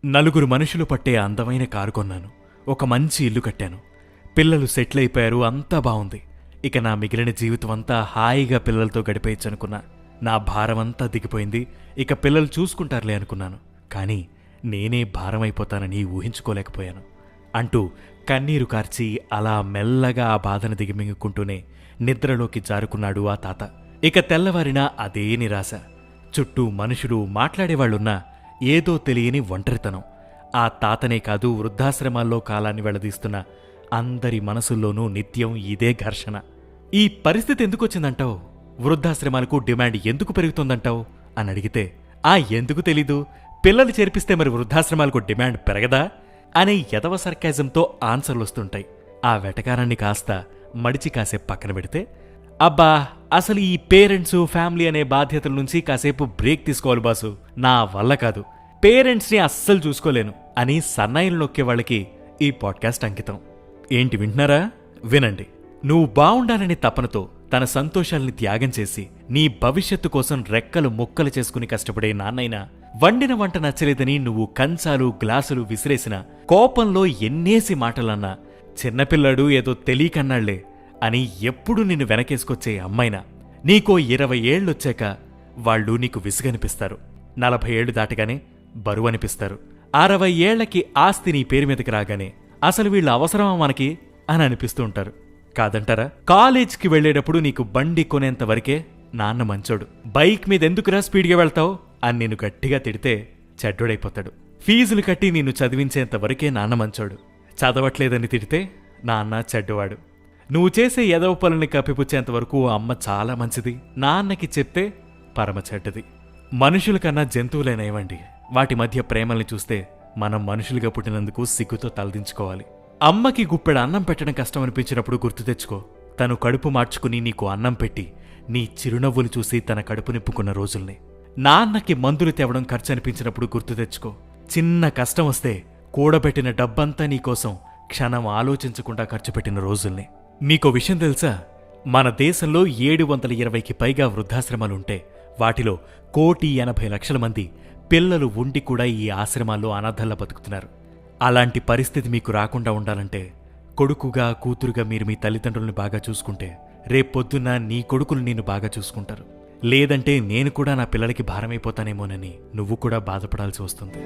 నలుగురు మనుషులు పట్టే అందమైన కారు కొన్నాను. ఒక మంచి ఇల్లు కట్టాను. పిల్లలు సెటిల్ అయిపోయారు. అంతా బావుంది. ఇక నా మిగిలిన జీవితం అంతా హాయిగా పిల్లలతో గడిపేయచ్చనుకున్నా. నా భారమంతా దిగిపోయింది. ఇక పిల్లలు చూసుకుంటారులే అనుకున్నాను. కానీ నేనే భారమైపోతానని ఊహించుకోలేకపోయాను అంటూ కన్నీరు కార్చి అలా మెల్లగా ఆ బాధను దిగిమింగుకుంటూనే నిద్రలోకి జారుకున్నాడు ఆ తాత. ఇక తెల్లవారినా అదే నిరాశ. చుట్టూ మనుషులు మాట్లాడేవాళ్లున్నా ఏదో తెలియని ఒంటరితనం. ఆ తాతనే కాదు, వృద్ధాశ్రమాల్లో కాలాన్ని వెళ్లదీస్తున్న అందరి మనసుల్లోనూ నిత్యం ఇదే ఘర్షణ. ఈ పరిస్థితి ఎందుకొచ్చిందంటావు? వృద్ధాశ్రమాలకు డిమాండ్ ఎందుకు పెరుగుతోందంటావు అని అడిగితే, ఎందుకు తెలీదు, పిల్లలు చేర్పిస్తే మరి వృద్ధాశ్రమాలకు డిమాండ్ పెరగదా అనే యదవ సర్కాజంతో ఆన్సర్లొస్తుంటాయి. ఆ వెటకారాన్ని కాస్త మడిచి కాసేపు పక్కన పెడితే, అబ్బా అసలు ఈ పేరెంట్సు ఫ్యామిలీ అనే బాధ్యతల నుంచి కాసేపు బ్రేక్ తీసుకోవాలి బాసు, నా వల్ల కాదు, పేరెంట్స్ని అస్సలు చూసుకోలేను అని సన్నాయిలు నొక్కే వాళ్ళకి ఈ పాడ్కాస్ట్ అంకితం. ఏంటి వింటున్నారా? వినండి. నువ్వు బావుండాలనే తపనతో తన సంతోషాల్ని త్యాగం చేసి నీ భవిష్యత్తు కోసం రెక్కలు ముక్కలు చేసుకుని కష్టపడే నాన్నైనా వండిన వంట నచ్చలేదని నువ్వు కంచాలు గ్లాసులు విసిరేసిన కోపంలో ఎన్నేసి మాటలన్నా, చిన్నపిల్లాడు ఏదో తెలియకన్నాళ్లే అని ఎప్పుడు నిన్ను వెనకేసుకొచ్చే అమ్మైనా, నీకో 20 ఏళ్లొచ్చాక వాళ్ళు నీకు విసుగనిపిస్తారు. 40 ఏళ్లు దాటగానే బరువనిపిస్తారు. 60 ఏళ్లకి ఆస్తి నీ పేరు మీదకి రాగానే అసలు వీళ్ళ అవసరమా మనకి అని అనిపిస్తూ ఉంటారు. కాదంటారా? కాలేజ్కి వెళ్లేటప్పుడు నీకు బండి కొనేంత వరకే నాన్న మంచోడు. బైక్ మీద ఎందుకురా స్పీడ్గా వెళ్తావు అని నిన్ను గట్టిగా తిడితే చెడ్డోడైపోతాడు. ఫీజులు కట్టి నిన్ను చదివించేంత వరకే నాన్న మంచోడు. చదవట్లేదని తిడితే నాన్న చెడ్డవాడు. నువ్వు చేసే ఎదవ పనుల్ని కప్పిపుచ్చేంత వరకు అమ్మ చాలా మంచిది, నాన్నకి చెప్తే పరమ చెడ్డది. మనుషుల కన్నా జంతువులేనైవండి. వాటి మధ్య ప్రేమల్ని చూస్తే మనం మనుషులుగా పుట్టినందుకు సిగ్గుతో తలదించుకోవాలి. అమ్మకి గుప్పెడు అన్నం పెట్టడం కష్టం అనిపించినప్పుడు గుర్తు తెచ్చుకో, తను కడుపు మార్చుకుని నీకు అన్నం పెట్టి నీ చిరునవ్వులు చూసి తన కడుపు నింపుకున్న రోజుల్ని. నాన్నకి మందులు తేవడం ఖర్చు అనిపించినప్పుడు గుర్తు తెచ్చుకో, చిన్న కష్టం వస్తే కూడబెట్టిన డబ్బంతా నీకోసం క్షణం ఆలోచించకుండా ఖర్చు పెట్టిన రోజుల్ని. మీకో విషయం తెలుసా? మన దేశంలో 720కి పైగా వృద్ధాశ్రమాలుంటే వాటిలో 1,80,00,000 మంది పిల్లలు ఉండి కూడా ఈ ఆశ్రమాల్లో అనాథల్లా బతుకుతున్నారు. అలాంటి పరిస్థితి మీకు రాకుండా ఉండాలంటే కొడుకుగా కూతురుగా మీరు మీ తల్లిదండ్రుల్ని బాగా చూసుకుంటే రేపొద్దున్న నీ కొడుకులు నిన్ను బాగా చూసుకుంటారు. లేదంటే నేను కూడా నా పిల్లలకి భారమైపోతానేమోనని నువ్వు కూడా బాధపడాల్సి వస్తుంది.